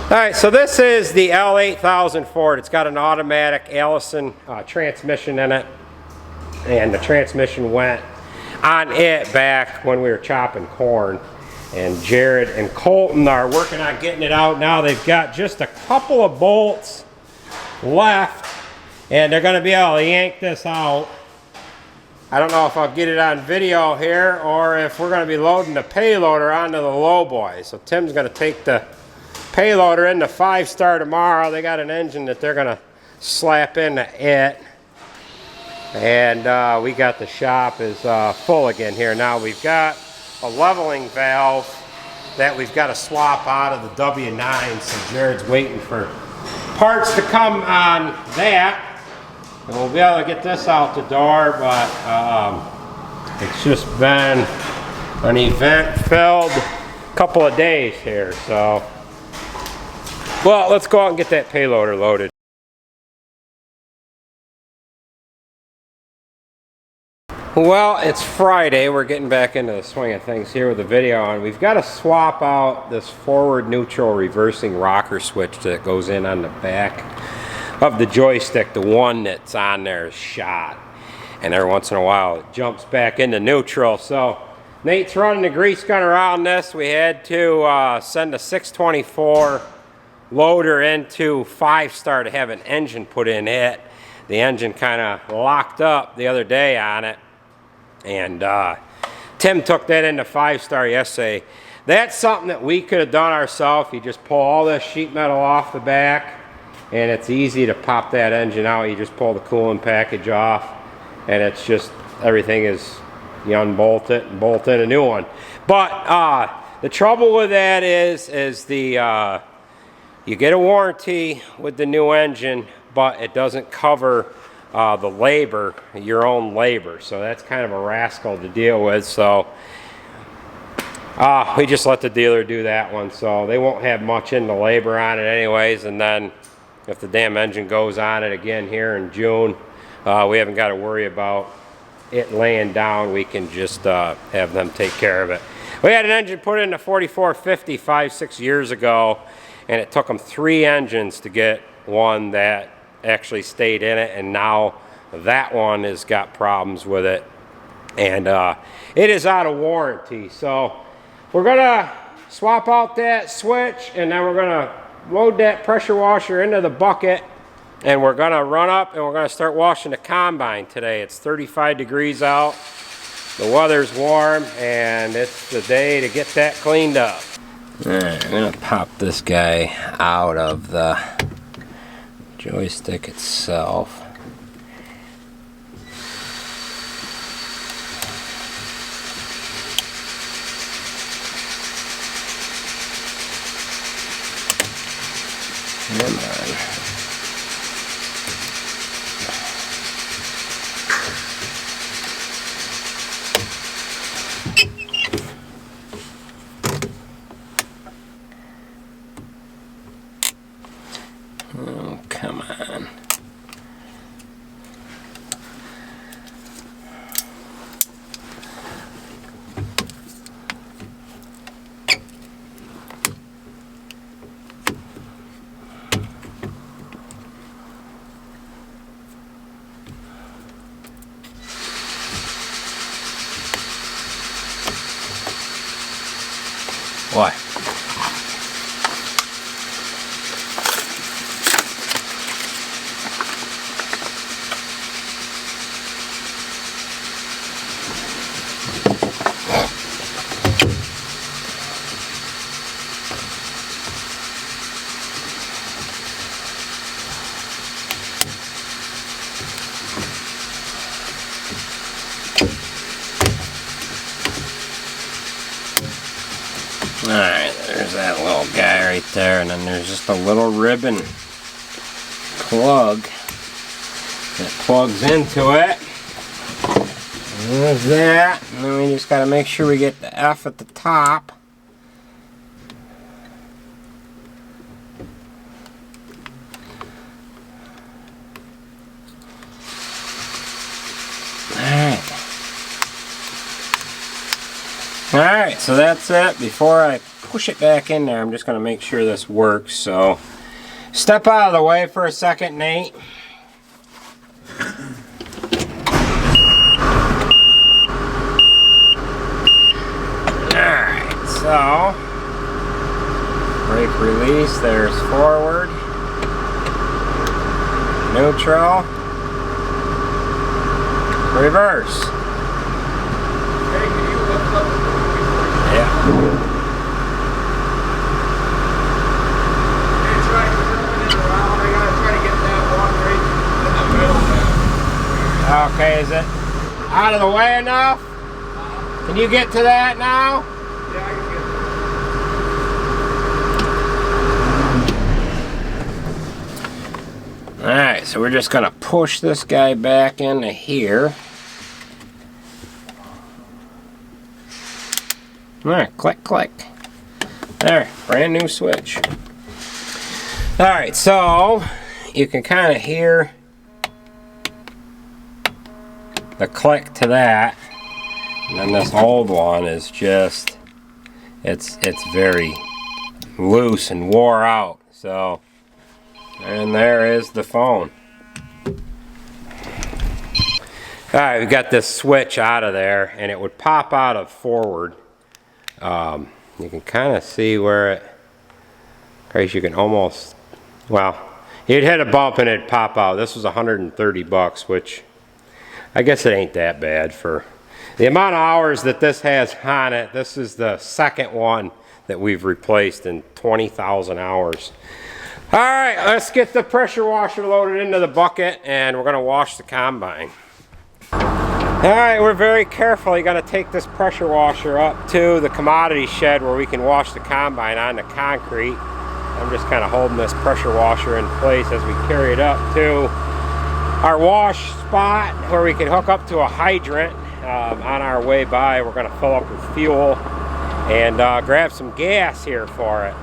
Alright, so this is the L8000 Ford. It's got an automatic Allison transmission in it. And the transmission went on it back when we were chopping corn. And Jared and Colton are working on getting it out now. They've got just a couple of bolts left. And they're going to be able to yank this out. I don't know if I'll get it on video here or if we're going to be loading the payloader onto the lowboy. So Tim's going to take the payloader into 5-star tomorrow. They got an engine that they're going to slap into it. And we got the shop is full again here. Now we've got a leveling valve that we've got to swap out of the W9. So Jared's waiting for parts to come on that. And we'll be able to get this out the door, but it's just been an event-filled couple of days here, so. Well, let's go out and get that payloader loaded. Well, it's Friday. We're getting back into the swing of things here with the video, and we've got to swap out this forward neutral reversing rocker switch that goes in on the back of the joystick. The one that's on there is shot, and every once in a while it jumps back into neutral. So Nate's running the grease gun around this. We had to send a 624 loader into 5-star to have an engine put in it. The engine kind of locked up the other day on it, and Tim took that into 5-star yesterday. That's something that we could have done ourselves. You just pull all this sheet metal off the back, and it's easy to pop that engine out. You just pull the cooling package off, and it's just everything is, you unbolt it and bolt in a new one. But the trouble with that is the you get a warranty with the new engine, but it doesn't cover the labor, your own labor. So that's kind of a rascal to deal with. So we just let the dealer do that one. So they won't have much in the labor on it anyways. And then if the damn engine goes on it again here in June, we haven't got to worry about it laying down. We can just have them take care of it. We had an engine put in a 4450 5-6 years ago, and it took them 3 engines to get one that actually stayed in it, and now that one has got problems with it, and it is out of warranty. So we're gonna swap out that switch, and then we're gonna load that pressure washer into the bucket, and we're gonna run up and we're gonna start washing the combine today. It's 35 degrees out, the weather's warm, and it's the day to get that cleaned up. Alright, I'm going to pop this guy out of the joystick itself. Come on. Oh, come on. Why? Alright, there's that little guy right there, and then there's just a little ribbon plug that plugs into it. And there's that, and then we just got to make sure we get the F at the top. Alright, so that's it. Before I push it back in there. I'm just going to make sure this works. So step out of the way for a second, Nate. Alright, so brake release, there's forward, neutral, reverse. Hey, can you lift up the Yeah. and try to turn it around? I gotta try to get that one right in the middle there. Okay, is it out of the way enough? Can you get to that now? Yeah, I can get that. Alright, so we're just going to push this guy back into here. Alright, click, click. There, brand new switch. Alright, so you can kind of hear the click to that. And then this old one is just, it's very loose and wore out. So, and there is the phone. Alright, we got this switch out of there, and it would pop out of forward. You can kind of see where it, you can almost, well, you'd hit a bump and it'd pop out. This was 130 bucks, which I guess it ain't that bad for the amount of hours that this has on it. This is the second one that we've replaced in 20,000 hours. All right, let's get the pressure washer loaded into the bucket, and we're going to wash the combine. All right, we're very carefully going to take this pressure washer up to the commodity shed where we can wash the combine on the concrete. I'm just kind of holding this pressure washer in place as we carry it up to our wash spot where we can hook up to a hydrant. On our way by, we're going to fill up with fuel and grab some gas here for it.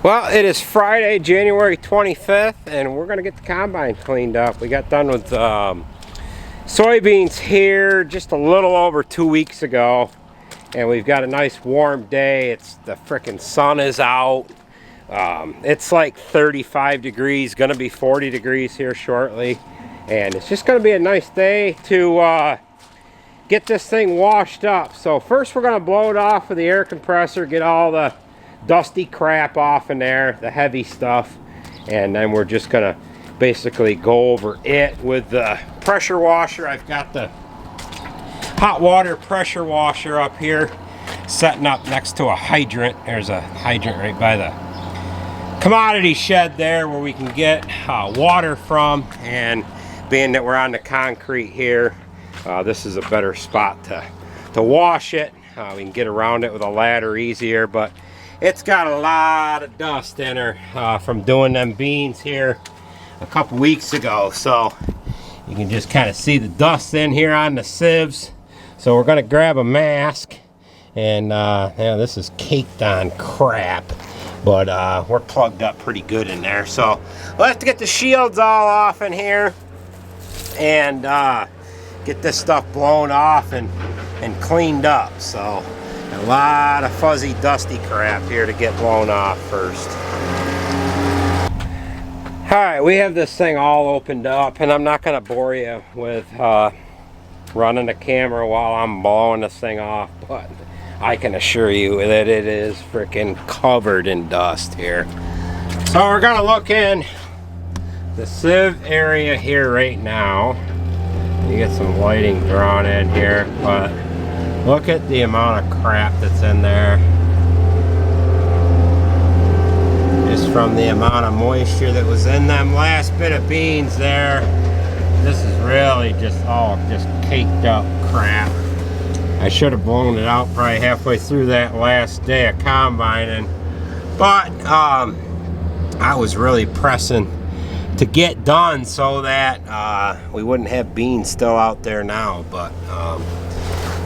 Well, it is Friday, January 25th, and we're going to get the combine cleaned up. We got done with soybeans here just a little over 2 weeks ago, and we've got a nice warm day. The frickin' sun is out. It's like 35 degrees, going to be 40 degrees here shortly, and it's just going to be a nice day to get this thing washed up. So first we're going to blow it off with the air compressor, get all the dusty crap off in there, the heavy stuff, and then we're just gonna basically go over it with the pressure washer. I've got the hot water pressure washer up here setting up next to a hydrant. There's a hydrant right by the commodity shed there where we can get water from, and being that we're on the concrete here, this is a better spot to wash it. We can get around it with a ladder easier, but it's got a lot of dust in her from doing them beans here a couple weeks ago. So you can just kind of see the dust in here on the sieves. So we're going to grab a mask And yeah, this is caked on crap, but we're plugged up pretty good in there. So we'll have to get the shields all off in here and get this stuff blown off and cleaned up. So a lot of fuzzy, dusty crap here to get blown off first. Alright, we have this thing all opened up, and I'm not going to bore you with running the camera while I'm blowing this thing off, but I can assure you that it is freaking covered in dust here. So we're going to look in the sieve area here right now. You get some lighting drawn in here, but look at the amount of crap that's in there. Just from the amount of moisture that was in them last bit of beans there. This is really just all just caked up crap. I should have blown it out probably halfway through that last day of combining, but I was really pressing to get done so that we wouldn't have beans still out there now, but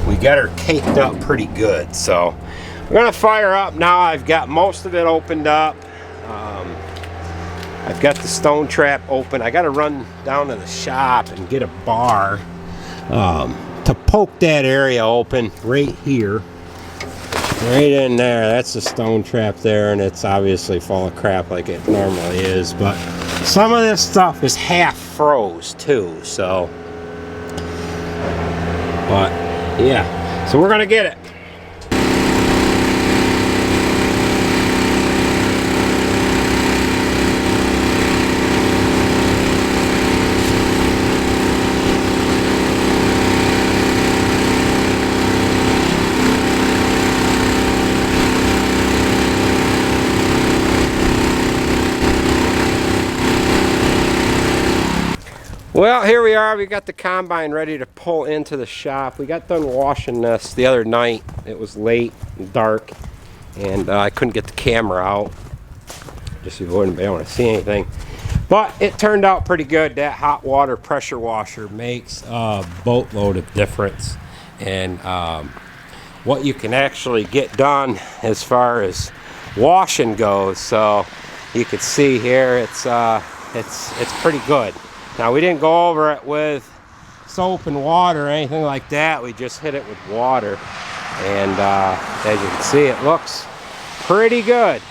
we got her caked up pretty good. So we're gonna fire up now. I've got most of it opened up. I've got the stone trap open. I got to run down to the shop and get a bar to poke that area open right here. Right in there. That's the stone trap there, and it's obviously full of crap like it normally is. But some of this stuff is half froze too, so. But yeah, so we're going to get it. Well, here we are. We got the combine ready to pull into the shop. We got done washing this the other night. It was late and dark, and I couldn't get the camera out just so you wouldn't be able to see anything. But it turned out pretty good. That hot water pressure washer makes a boatload of difference in what you can actually get done as far as washing goes. So you can see here it's pretty good. Now, we didn't go over it with soap and water or anything like that. We just hit it with water. And as you can see, it looks pretty good.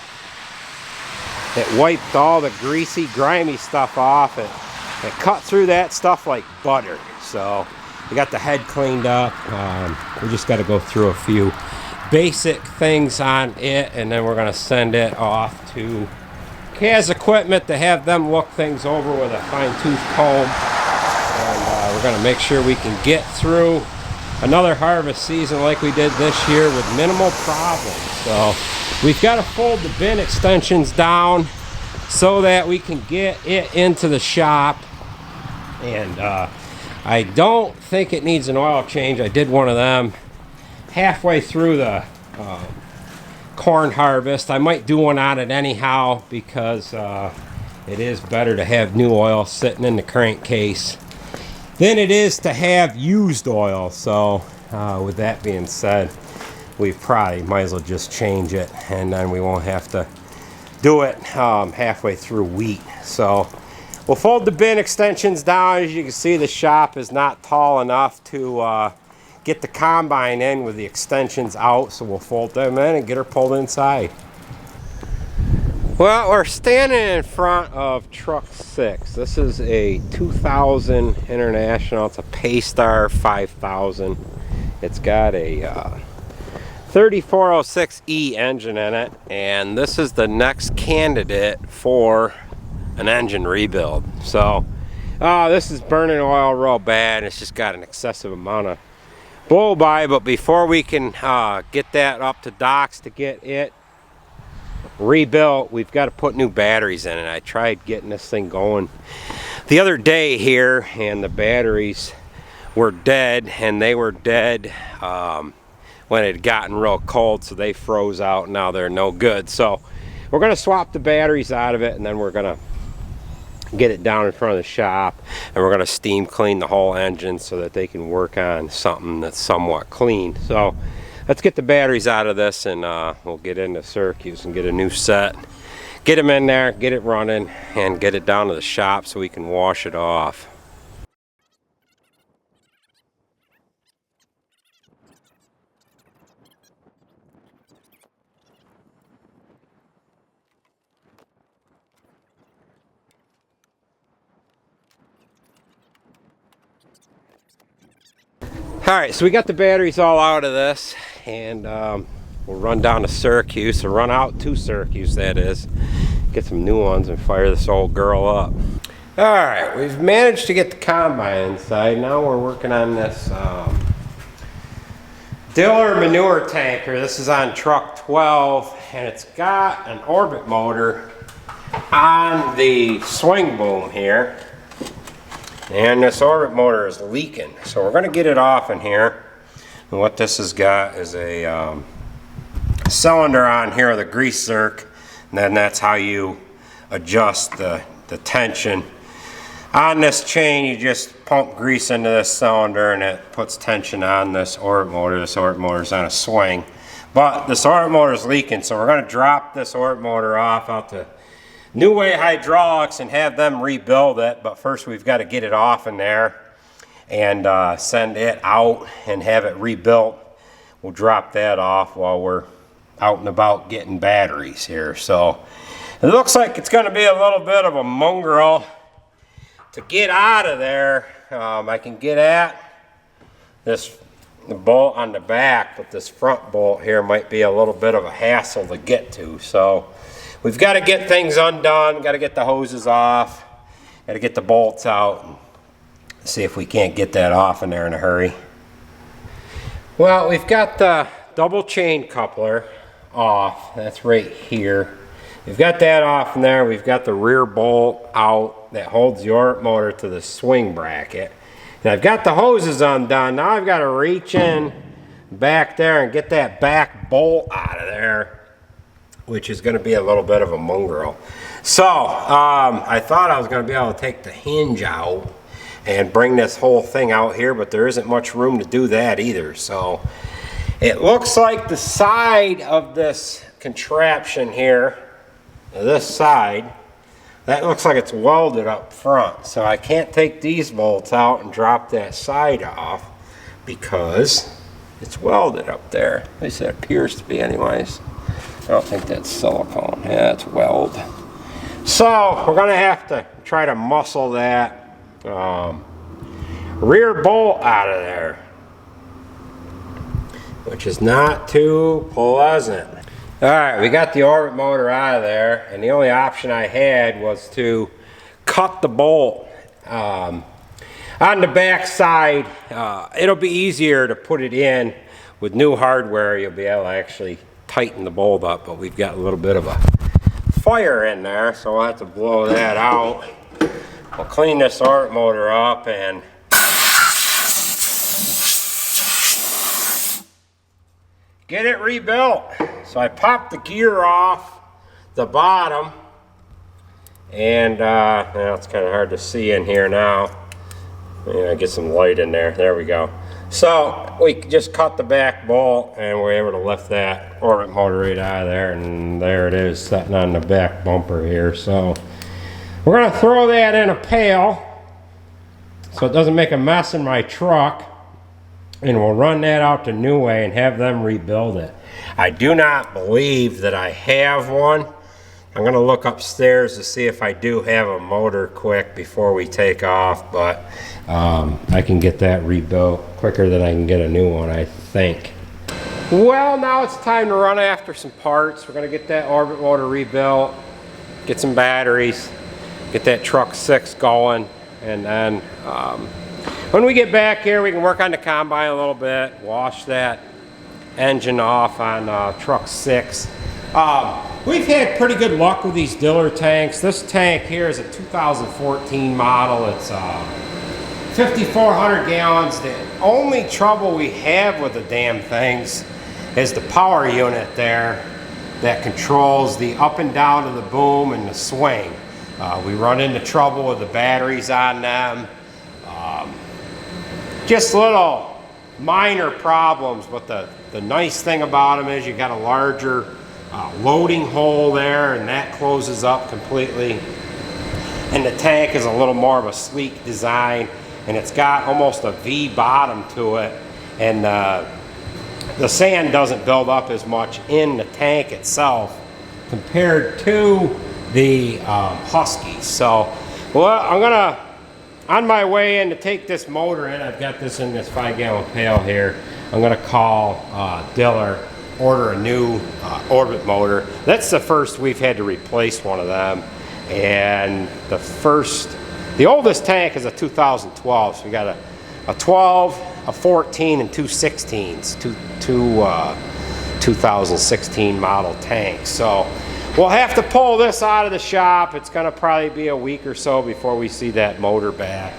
It wiped all the greasy, grimy stuff off. It cut through that stuff like butter. So we got the head cleaned up. We just got to go through a few basic things on it, and then we're going to send it off to Kaz Equipment to have them look things over with a fine-tooth comb, and we're going to make sure we can get through another harvest season like we did this year with minimal problems. So we've got to fold the bin extensions down so that we can get it into the shop, and I don't think it needs an oil change. I did one of them halfway through the corn harvest. I might do one on it anyhow because it is better to have new oil sitting in the crankcase than it is to have used oil. So with that being said, we probably might as well just change it, and then we won't have to do it halfway through wheat. So we'll fold the bin extensions down. As you can see, the shop is not tall enough to get the combine in with the extensions out, so we'll fold them in and get her pulled inside. Well, we're standing in front of truck 6. This is a 2000 International. It's a Paystar 5000. It's got a 3406E engine in it, and this is the next candidate for an engine rebuild. So this is burning oil real bad. It's just got an excessive amount of blow by, but before we can get that up to docks to get it rebuilt, we've got to put new batteries in it. I tried getting this thing going the other day here, and the batteries were dead, and they were dead when it had gotten real cold, so they froze out. Now they're no good. So we're going to swap the batteries out of it, and then we're going to get it down in front of the shop, and we're going to steam clean the whole engine so that they can work on something that's somewhat clean. So let's get the batteries out of this, and we'll get into Syracuse and get a new set. Get them in there, get it running, and get it down to the shop so we can wash it off. Alright, so we got the batteries all out of this, and we'll run down to Syracuse, or run out to Syracuse, that is. Get some new ones and fire this old girl up. Alright, we've managed to get the combine inside. Now we're working on this Diller manure tanker. This is on truck 12, and it's got an orbit motor on the swing boom here. And this orbit motor is leaking, so we're going to get it off in here. And what this has got is a cylinder on here with a grease zerk, and then that's how you adjust the tension. On this chain, you just pump grease into this cylinder, and it puts tension on this orbit motor. This orbit motor is on a swing, but this orbit motor is leaking, so we're going to drop this orbit motor off out to New Way Hydraulics and have them rebuild it. But first we've got to get it off in there and send it out and have it rebuilt. We'll drop that off while we're out and about getting batteries here. So it looks like it's going to be a little bit of a mongrel to get out of there. I can get at the bolt on the back, but this front bolt here might be a little bit of a hassle to get to. So we've got to get things undone, got to get the hoses off, got to get the bolts out, and see if we can't get that off in there in a hurry. Well, we've got the double chain coupler off. That's right here. We've got that off in there. We've got the rear bolt out that holds the orbit motor to the swing bracket. And I've got the hoses undone. Now I've got to reach in back there and get that back bolt out of there, which is going to be a little bit of a mongrel. So I thought I was going to be able to take the hinge out and bring this whole thing out here, but there isn't much room to do that either. So it looks like the side of this contraption here, this side, that looks like it's welded up front. So I can't take these bolts out and drop that side off because it's welded up there. At least it appears to be anyways. I don't think that's silicone. Yeah, it's weld. So we're going to have to try to muscle that rear bolt out of there, which is not too pleasant. Alright, we got the orbit motor out of there, and the only option I had was to cut the bolt on the back side. It'll be easier to put it in with new hardware. You'll be able to actually tighten the bolt up, but we've got a little bit of a fire in there, so we'll have to blow that out. We'll clean this orbit motor up and get it rebuilt. So I popped the gear off the bottom, and now it's kind of hard to see in here now. Get some light in there. There we go. So we just cut the back bolt, and we're able to lift that orbit motor right out of there, and there it is sitting on the back bumper here. So we're going to throw that in a pail so it doesn't make a mess in my truck, and we'll run that out to New Way and have them rebuild it. I do not believe that I have one. I'm going to look upstairs to see if I do have a motor quick before we take off, but I can get that rebuilt quicker than I can get a new one, I think. Well, now it's time to run after some parts. We're going to get that orbit motor rebuilt, get some batteries, get that truck 6 going, and then when we get back here, we can work on the combine a little bit, wash that engine off on truck 6. We've had pretty good luck with these Diller tanks. This tank here is a 2014 model. It's 5,400 gallons. The only trouble we have with the damn things is the power unit there that controls the up and down of the boom and the swing. We run into trouble with the batteries on them. Just little minor problems, but the nice thing about them is you got a larger loading hole there, and that closes up completely. And the tank is a little more of a sleek design, and it's got almost a V bottom to it, and the sand doesn't build up as much in the tank itself compared to the Huskies. So, well, I'm gonna, on my way in to take this motor in, I've got this in this 5-gallon pail here. I'm gonna call Diller, order a new orbit motor. That's the first we've had to replace one of them. And the oldest tank is a 2012. So we got a 12, a 14, and two 16s, two 2016 model tanks. So we'll have to pull this out of the shop. It's gonna probably be a week or so before we see that motor back.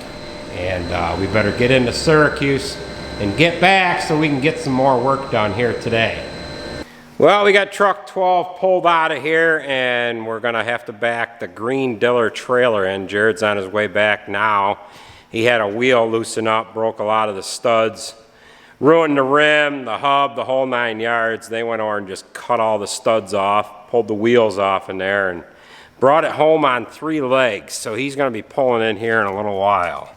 And we better get into Syracuse and get back so we can get some more work done here today. Well, we got truck 12 pulled out of here, and we're gonna have to back the green Diller trailer in. Jared's on his way back now. He had a wheel loosen up, broke a lot of the studs, ruined the rim, the hub, the whole 9 yards. They went over and just cut all the studs off, pulled the wheels off in there, and brought it home on 3 legs. So he's gonna be pulling in here in a little while.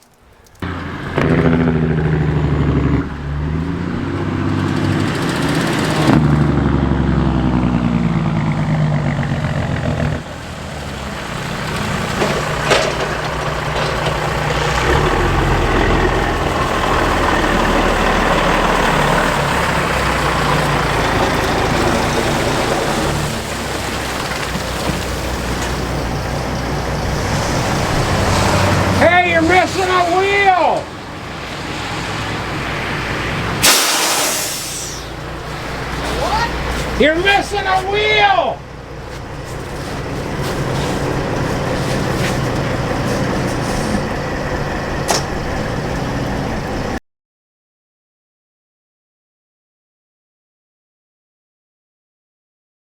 You're missing a wheel! What? You're missing a wheel!